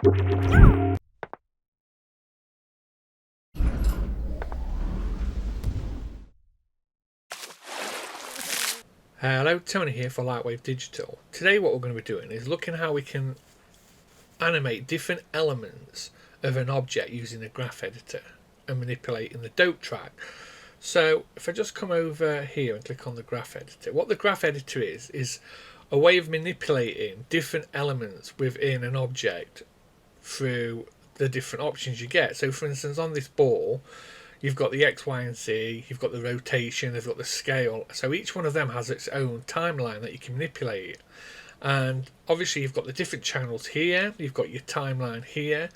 Hello, Tony here for Lightwave Digital. Today what we're going to be doing is looking how we can animate different elements of an object using a graph editor and manipulating the dope track. So if I just come over here and click on the graph editor, what the graph editor is a way of manipulating different elements within an object through the different options you get. So for instance, on this ball, you've got the X, Y, and Z, you've got the rotation, they've got the scale. So each one of them has its own timeline that you can manipulate. And obviously you've got the different channels here, you've got your timeline here,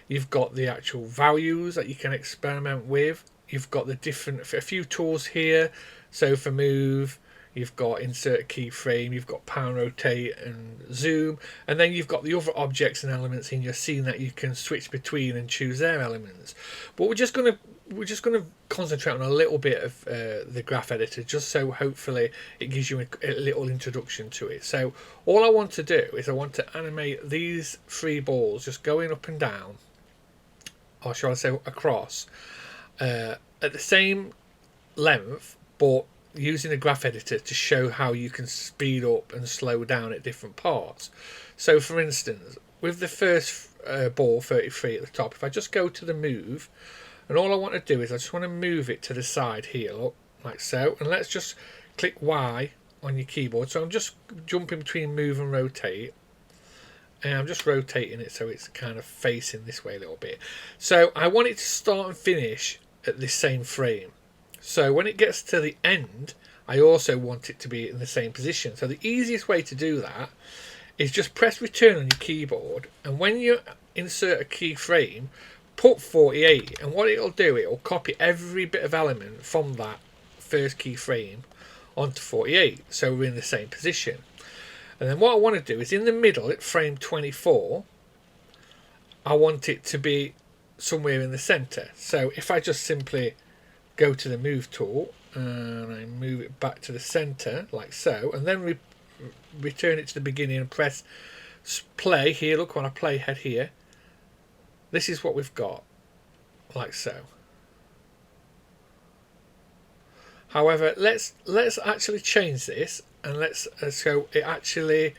you've got the actual values that you can experiment with, you've got the different, a few tools here. So for move, you've got insert keyframe, you've got pan, rotate and zoom, and then you've got the other objects and elements in your scene that you can switch between and choose their elements. But we're just going to concentrate on a little bit of the graph editor, just so hopefully it gives you a little introduction to it. So all I want to do is I want to animate these three balls just going up and down, or shall I say across, at the same length, but using a graph editor to show how you can speed up and slow down at different parts. So for instance, with the first ball 33 at the top, if I just go to the move, and all I want to do is I just want to move it to the side here, look, like so, and let's just click Y on your keyboard. So I'm just jumping between move and rotate, and I'm just rotating it so it's kind of facing this way a little bit. So I want it to start and finish at this same frame. So when it gets to the end, I also want it to be in the same position. So the easiest way to do that is just press return on your keyboard, and when you insert a keyframe, put 48, and what it'll do, it'll copy every bit of element from that first keyframe onto 48, so we're in the same position. And then what I want to do is in the middle at frame 24, I want it to be somewhere in the center. So if I just simply go to the move tool and I move it back to the center like so, and then return it to the beginning and press play here. Look, when I play head here, this is what we've got, like so. However, let's actually change this, and let's so it actually,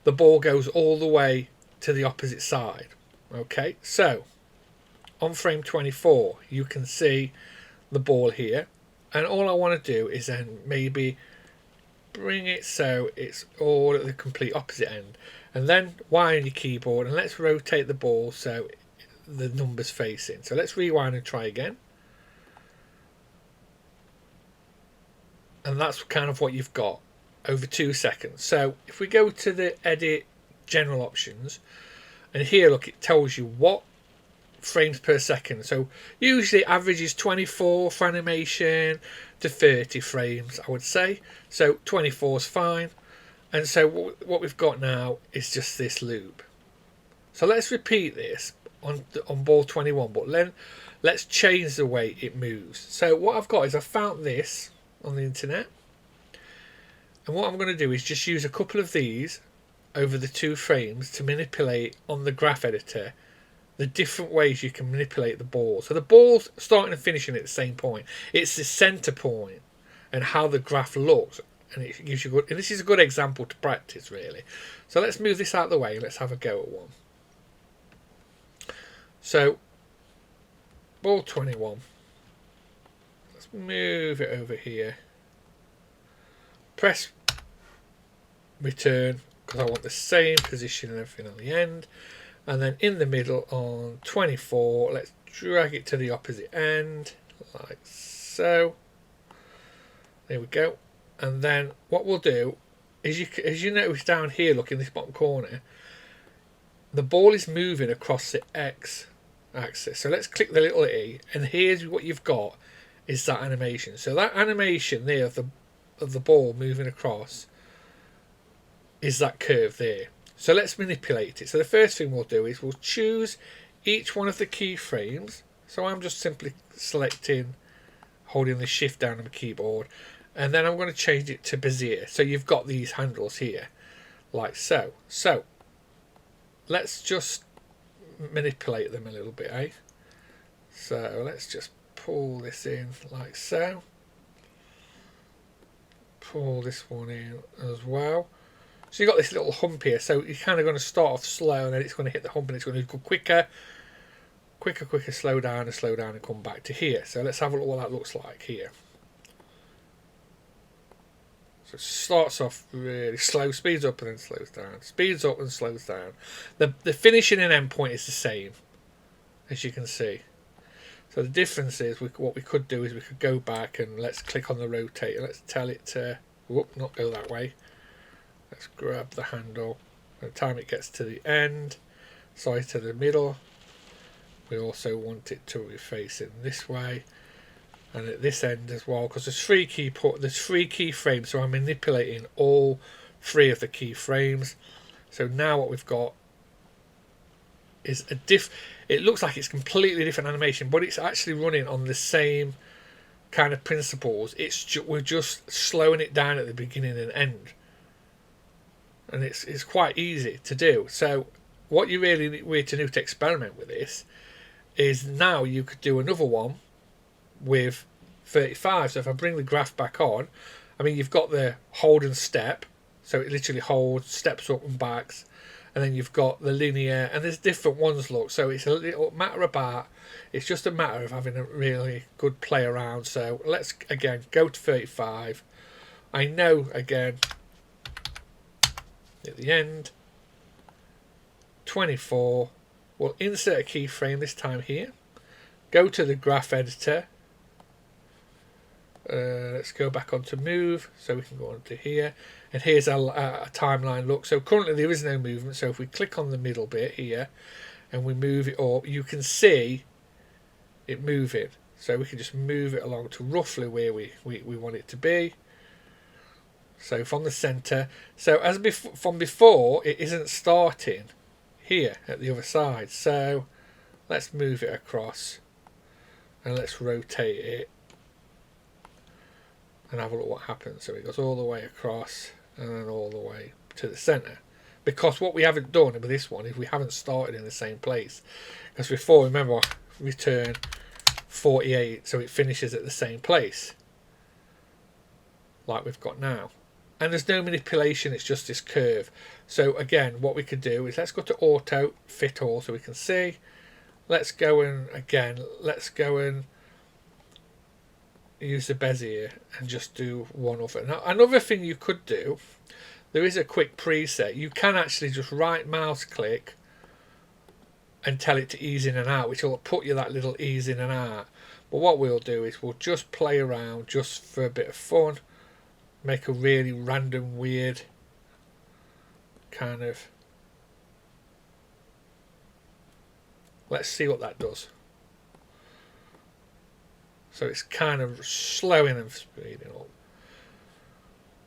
the ball goes all the way to the opposite side. Okay, so on frame 24 you can see the ball here, and all I want to do is then maybe bring it so it's all at the complete opposite end, and then Y on your keyboard, and let's rotate the ball so the numbers facing. So let's rewind and try again, and that's kind of what you've got over 2 seconds. So if we go to the edit general options, and here look, it tells you what frames per second. So usually average is 24 for animation to 30 frames, I would say. So 24 is fine. And so what we've got now is just this loop. So let's repeat this on ball 21, but then let's change the way it moves. So what I've got is I found this on the internet, and what I'm going to do is just use a couple of these over the 2 frames to manipulate on the graph editor the different ways you can manipulate the ball. So the ball's starting and finishing at the same point. It's the center point and how the graph looks, and it gives you good. And this is a good example to practice, really. So let's move this out of the way and let's have a go at one. So ball 21. Let's move it over here. Press return because I want the same position and everything on the end. And then in the middle on 24, let's drag it to the opposite end, like so. There we go. And then what we'll do is, as you notice down here, look in this bottom corner, the ball is moving across the X axis. So let's click the little E, and here's what you've got is that animation. So that animation there of the ball moving across is that curve there. So let's manipulate it. So the first thing we'll do is we'll choose each one of the keyframes. So I'm just simply selecting, holding the shift down on the keyboard, and then I'm going to change it to Bezier. So you've got these handles here, like so. So let's just manipulate them a little bit, eh? So let's just pull this in like so. Pull this one in as well. So you've got this little hump here, so you're kind of going to start off slow and then it's going to hit the hump and it's going to go quicker, slow down and come back to here. So let's have a look what that looks like here. So it starts off really slow, speeds up and then slows down, speeds up and slows down. The finishing and end point is the same, as you can see. So the difference is what we could do is we could go back and let's click on the rotator. Let's tell it to not go that way. Let's grab the handle. By the time it gets to the end, sorry, to the middle, we also want it to be facing this way, and at this end as well, because there's three key frames, so I'm manipulating all three of the key frames. So now what we've got is it looks like it's completely different animation, but it's actually running on the same kind of principles. We're just slowing it down at the beginning and end, and it's quite easy to do. So what you really need to do to experiment with this is now you could do another one with 35. So if I bring the graph back on, I mean, you've got the hold and step, so it literally holds, steps up and backs, and then you've got the linear, and there's different ones, look. So it's a little it's just a matter of having a really good play around. So let's again go to 35. I know again at the end 24. We'll insert a keyframe this time here. Go to the graph editor. Let's go back onto move, so we can go onto here, and here's a timeline look. So currently there is no movement, so if we click on the middle bit here and we move it up, you can see it moving. So we can just move it along to roughly where we want it to be. So from the center, so as from before, it isn't starting here at the other side. So let's move it across and let's rotate it and have a look what happens. So it goes all the way across and then all the way to the center, because what we haven't done with this one is we haven't started in the same place, because before, remember, return 48, so it finishes at the same place like we've got now, and there's no manipulation, it's just this curve. So again, what we could do is let's go to auto fit all so we can see. Let's go and use the Bezier and just do one of it. Now another thing you could do, there is a quick preset. You can actually just right mouse click and tell it to ease in and out, which will put you that little ease in and out. But what we'll do is we'll just play around just for a bit of fun, make a really random weird kind of, let's see what that does. So it's kind of slowing and speeding up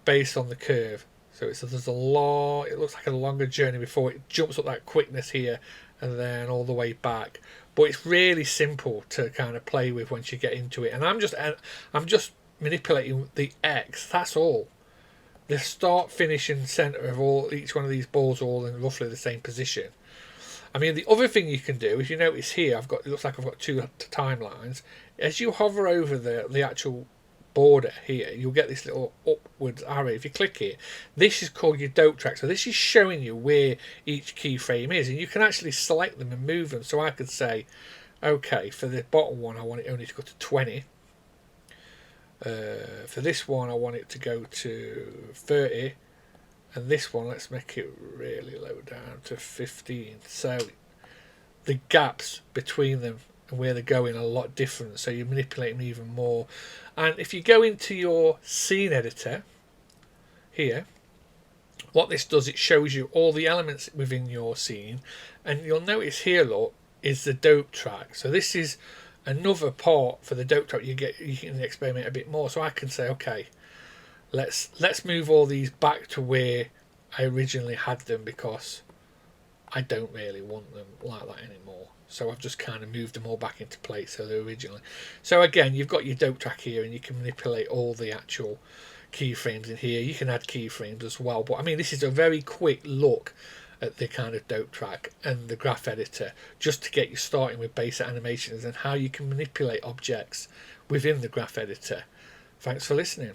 based on the curve. So there's a lot, it looks like a longer journey before it jumps up that quickness here and then all the way back. But it's really simple to kind of play with once you get into it. And I'm just manipulating the X, that's all. The start, finish and center of each one of these balls are all in roughly the same position. I mean, the other thing you can do, if you notice here, it looks like I've got two timelines. As you hover over the actual border here, you'll get this little upwards arrow. If you click it, this is called your dope track. So this is showing you where each keyframe is, and you can actually select them and move them. So I could say, okay, for the bottom one, I want it only to go to 20. For this one, I want it to go to 30. And this one, let's make it really low down to 15. So the gaps between them and where they're going are a lot different. So you manipulate them even more. And if you go into your scene editor here, what this does, it shows you all the elements within your scene. And you'll notice here, look, is the dope track. So this is another part for the dope track. You can experiment a bit more. So I can say, okay, let's move all these back to where I originally had them, because I don't really want them like that anymore. So I've just kind of moved them all back into place so they're originally. So again, you've got your dope track here, and you can manipulate all the actual keyframes in here. You can add keyframes as well. But I mean, this is a very quick look at the kind of dope track and the graph editor, just to get you starting with basic animations and how you can manipulate objects within the graph editor. Thanks for listening.